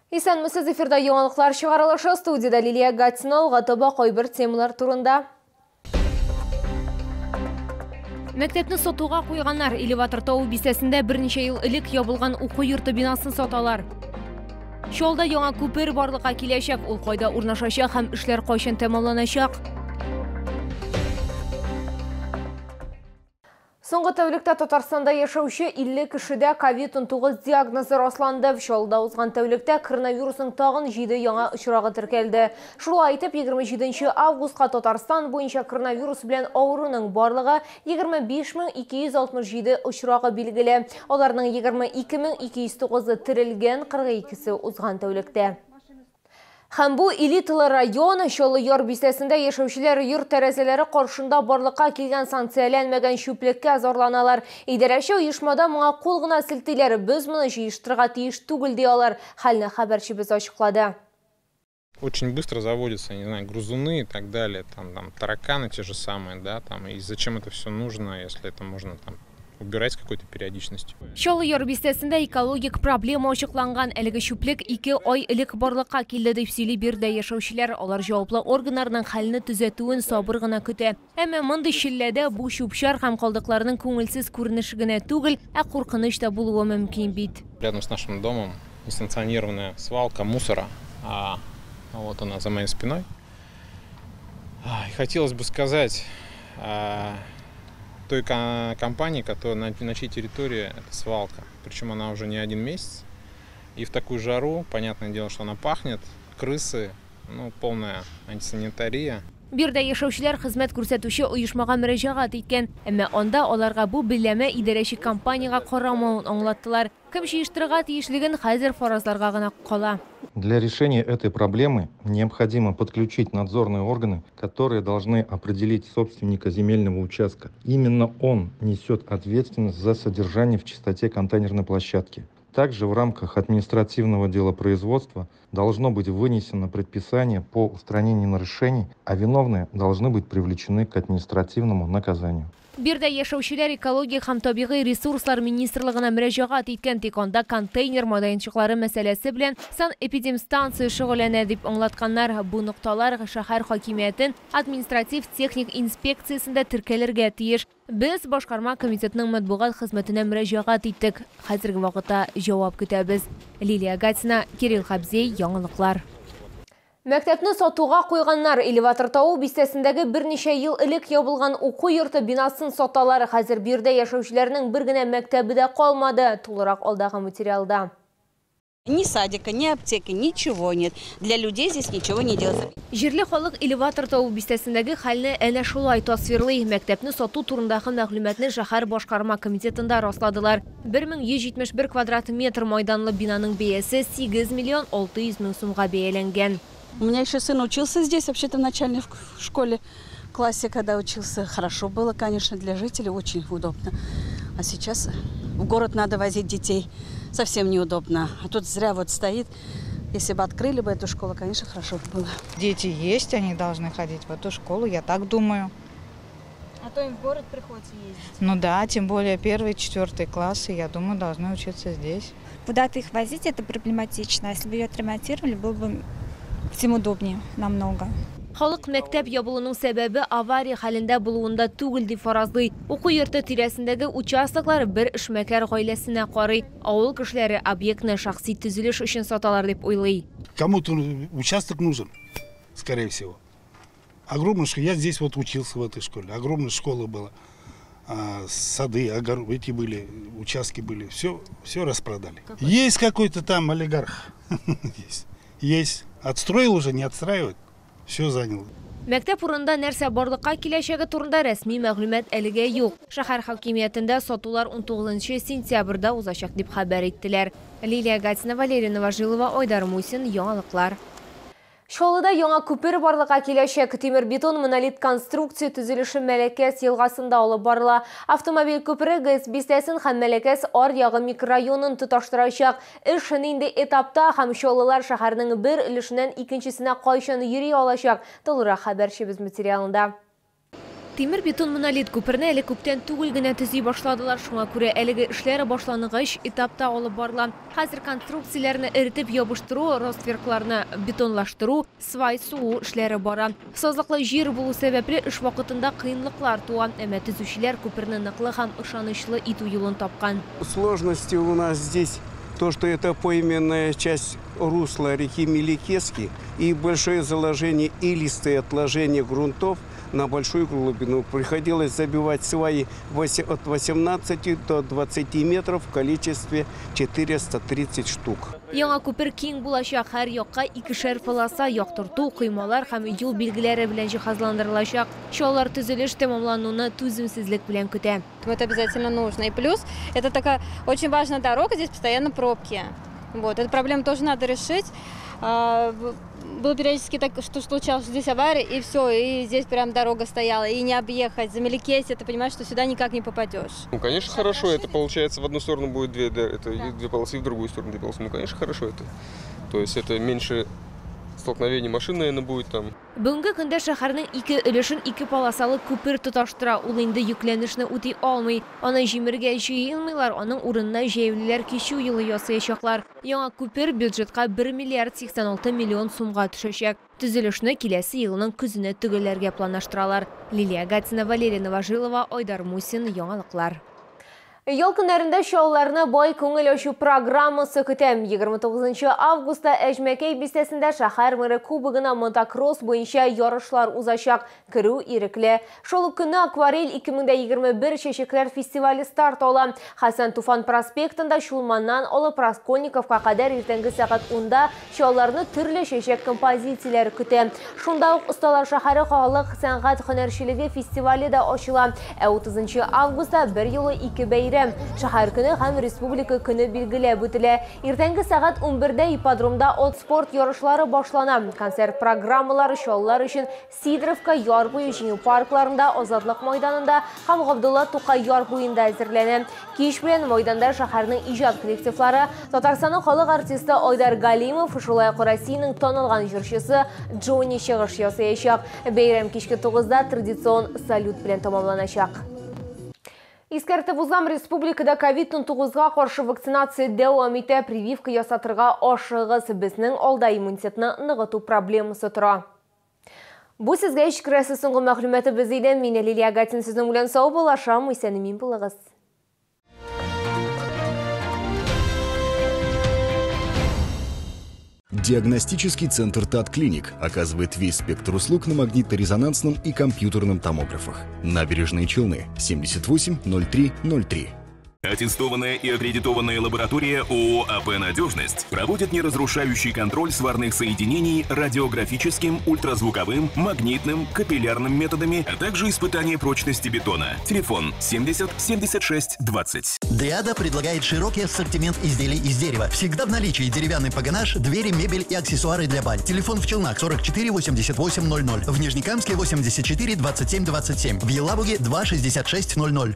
Исәнмесез, эфирда яңалыклар чыгарылышы, студияда Лилия Гатина, Гатаба кайбер темалар турында. Мәктәпне сатуга куйганнар. Элеватор тау бистәсендә берничә ел элек ябылган уку йорты бинасын саталар. Шолда яңа күпер барлыкка киләчәк, ул кайда урнашачак һәм эшләр кайчан тәмамланачак. Соңгы тәүлектә Татарстанда яшәүче 50 кешедә COVID-19 диагнозы расланды. Шолда узган тәүлектә коронавирусның тагын 7 яңа очрагы теркәлде. Шулай итеп, 27 августка Татарстан буенча коронавирус белән авыруның барлыгы 25267 очрагы билгеле. Аларның 22209-ы терелгән, 42-се узган тәүлектә. Һәм бу элиталы район Чоллы яр бистәсендә яшәүчеләр йорт тәрәзәләре каршында барлыкка килгән санкцияләнмәгән чүплеккә зарланалар. Идарәче оешмада моңа кул гына селтиләр, без моны җыештырырга тиеш түгел ди алар. Хәлне хәбәрчебез ачыклады. Очень быстро заводятся, не знаю, грузуны и так далее, там тараканы те же самые, да, там, и зачем это все нужно, если это можно там убирать с какой-то периодичностью. Чоллы яр бистәсендә экологик проблема ачыкланган. Әлеге чүплек 2 ай элек барлыкка килде дип сөйли бирде яшәүчеләр. Алар җаваплы органнарның хәлне төзәтүен сабыр гына көтә. Әмма мондый чилләдә бу чүпчәр һәм калдыкларның күңелсез күренеше генә түгел, ә куркыныч та булуы мөмкин бит. Рядом с нашим домом несанкционированная свалка мусора, вот она за моей спиной. И хотелось бы сказать той компании, которая на чьей территории это свалка. Причем она уже не 1 месяц. И в такую жару, понятное дело, что она пахнет, крысы, полная антисанитария. Бирдә яшәүчеләр хезмәт күрсәтүче оешмага мөрәҗәгать иткән, әмма анда аларга бу биләмә идарәче компанияга карамавын аңлаттылар. Кем җыештырырга тиешлеген хәзер фаразларга гына кала. Для решения этой проблемы необходимо подключить надзорные органы, которые должны определить собственника земельного участка. Именно он несет ответственность за содержание в чистоте контейнерной площадки. Также в рамках административного делопроизводства должно быть вынесено предписание по устранению нарушений, а виновные должны быть привлечены к административному наказанию. Бирдә яшәүчеләр экология һәм табигый ресурслар министрлыгына мөрәҗәгать иткән, тик анда контейнер майданчыклары мәсьәләсе белән санэпидемстанция шөгыльләнә дип аңлатканнар. Бу нокталар шәһәр хакимиятен административ техник инспекциясендә теркәлергә тиеш. Без башкарма комитетының матбугат хезмәтенә мөрәҗәгать иттек. Хәзерге вакытта җавап көтәбез. Лилия Гатина, Кирилл Хабзей, яңалыклар. Мәктәпне сатуга куйганнар. Элеватор тау бистәсендәге берничә ел элек ябылган уку йорты бинасын саталар. Хәзер бирдә яшәүчеләрнең бер генә мәктәбе дә калмады. Тулырак алдагы материалда. Ни садика, ни аптеки, ничего нет. Для людей здесь ничего не делается. Җирле халык элеватор тау бистәсендәге хәлне әнә шулай тасвирлый. Мәктәпне сату турындагы мәгълүматны шәһәр башкарма комитетында расладылар. 1171 квадрат метр майданлы бинаның бәясе 8 миллион 600 мең сумга бәяләнгән. У меня еще сын учился здесь, вообще-то в начальной школе, классе, когда учился. Хорошо было, конечно, для жителей, очень удобно. А сейчас в город надо возить детей, совсем неудобно. А тут зря вот стоит. Если бы открыли бы эту школу, конечно, хорошо было. Дети есть, они должны ходить в эту школу, я так думаю. А то им в город приходится ездить. Ну да, тем более 1-4 классы, я думаю, должны учиться здесь. Куда-то их возить, это проблематично. Если бы ее отремонтировали, было бы всем удобнее намного. Халык мәктәп ябылуның сәбәбе авария хәлендә булуында түгел дип фаразлый. Уку йорты тирәсендәге участоклар бер эшмәкәр гаиләсенә карый. Авыл кешеләре объектны шәхси төзелеш өчен саталар дип уйлый. Кому-то участок нужен, скорее всего. Огромная школа. Я здесь вот учился в этой школе. Огромная школа была. Сады, эти были, участки были. Все распродали. Есть какой-то там олигарх. Есть. Отстроил уже, не отстраивать. Все занял. Мәктәп урында нәрсә барлыкка киләчәге турында рәсми мәгълүмат әлегә юк. Шәһәр хакимиятендә сатулар 19 сентябрьдә узачак дип хәбәр иттеләр. Лилия Гатина, Валерия Новожилова, Айдар Мусин, яңалыклар. Шолыда яңа күпер барлыкка киләчәк. Тимер-бетон монолит конструкция төзелеше Мәләкәс елгасында алып барыла. Автомобиль күпере ГЭС бистәсен һәм Мәләкәс ар-ягы микрорайонын тоташтырачак. Эш инде этапта һәм Чоллылар шәһәрнең бер өлешеннән икенчесенә кайчан йөри алачак. Тулырак хәбәрчебез материалында. Темир бетон монолит күперне әле күптән түгел генә төзи башладылар. Шуңа күрә әлеге эшләре башланыгыч этапта алып барыла. Хәзер конструкцияләрне эретеп ябыштыру, ростверкларны бетонлаштыру, свай суу эшләре бара. Сазлыклы җир булу сәбәпле эш вакытында кыенлыклар туа. Әмма төзүчеләр күперне ныклы һәм ышанычлы итү юлын тапкан. Сложности у нас здесь то, что это пойменная часть русла реки Меликески и большое заложение илистые отложения грунтов на большую глубину. Приходилось забивать сваи от 18 до 20 метров в количестве 430 штук. Яңа күпер киң булачак, һәр якка икешәр полоса яктырту, коймалар һәм юл билгеләре белән җиһазландырылачак. Шулар төзелеш тәмамлануны түземсезлек белән көтә. Это обязательно нужно. И плюс, это такая очень важная дорога, здесь постоянно пробки. Вот, эту проблему тоже надо решить. Было периодически так, что случалось здесь авария, и все, и здесь прям дорога стояла, и не объехать. За Меликеси, ты понимаешь, что сюда никак не попадешь. Ну, конечно, хорошо. Это получается в одну сторону будет две полосы, и в другую сторону две полосы. Ну, конечно, хорошо это. То есть это меньше столкновений машин, наверное, будет там. Бүгенге көндә шәһәрнең ике өлешен ике полосалы күпер тоташтыра. Ул инде йөкләнешне үти алмый. Аны җимергә җыенмыйлар, аның урынына җәяүлеләр кичү юлы ясаячаклар. Яңа күпер бюджетка 1 миллиард 86 миллион сумга төшәчәк. Төзелешне киләсе елның көзенә төгәлләргә планлаштыралар. Лилия Гатина, Валерия Новожилова, Айдар Мусин, Яңалыклар. Ел көннәрендә шоуларны бай күңел ачу программасы көтәм. 29 августта Әжмәкәй бистәсендә шәһәр мэры кубогына мотокросс буенча ярышлар узачак. Керү ирекле. Шул көнне Акварель 2021 чәчәкләр фестивале старт ала. Хәсән Туфан проспектында Шулманнан алып Раскольниковка кадәр иртәнге сәгать 10-да шоуларны төрле чәчәк композицияләре көтә. Шунда ук Осталар шәһәре халык сәнгать һөнәрчелеге фестивале да ачыла. 30 августта бер юлы 2 бәйрәм. Шәһәр көне һәм республика көне билгеләп үтелә. Иртәнге сәгать 11-дә ипподромда от спорт ярышлары башлана. Концерт программалары шоулар өчен Сидоровка яр буе җиңү паркларында, Азатлык мәйданында һәм Габдулла Тукай яр буенда әзерләнә. Кич белән мәйданда шәһәрнең иҗат коллективлары, Татарстанның халык артисты Айдар Галимов, шулай ук Россиянең танылган җырчысы Джонни чыгыш ясаячак. Бәйрәм кичке 9-да традицион салют белән тәмамланачак. Искәртеп узам, республикада COVID-19-га каршы вакцинация дәвам итә. Прививка ясатырга ашыгыз, безнең алда иммунитетны ныгыту проблемасы тора. Бу сезгә ишкерәсе соңгы мәгълүматы бездән. Мин Лилия Гатин сезнең белән сау булашам, исән-имин булыгыз. Диагностический центр ТАТ-клиник оказывает весь спектр услуг на магнитно-резонансном и компьютерном томографах. Набережные Челны, 780303. Аттестованная и аккредитованная лаборатория ООО АП «Надежность» проводит неразрушающий контроль сварных соединений радиографическим, ультразвуковым, магнитным, капиллярным методами, а также испытание прочности бетона. Телефон 70 76 20. Дриада предлагает широкий ассортимент изделий из дерева. Всегда в наличии деревянный погонаж, двери, мебель и аксессуары для бань. Телефон в Челнах 44 88 00, в Нижнекамске 84 27 27, в Елабуге 2 66 00.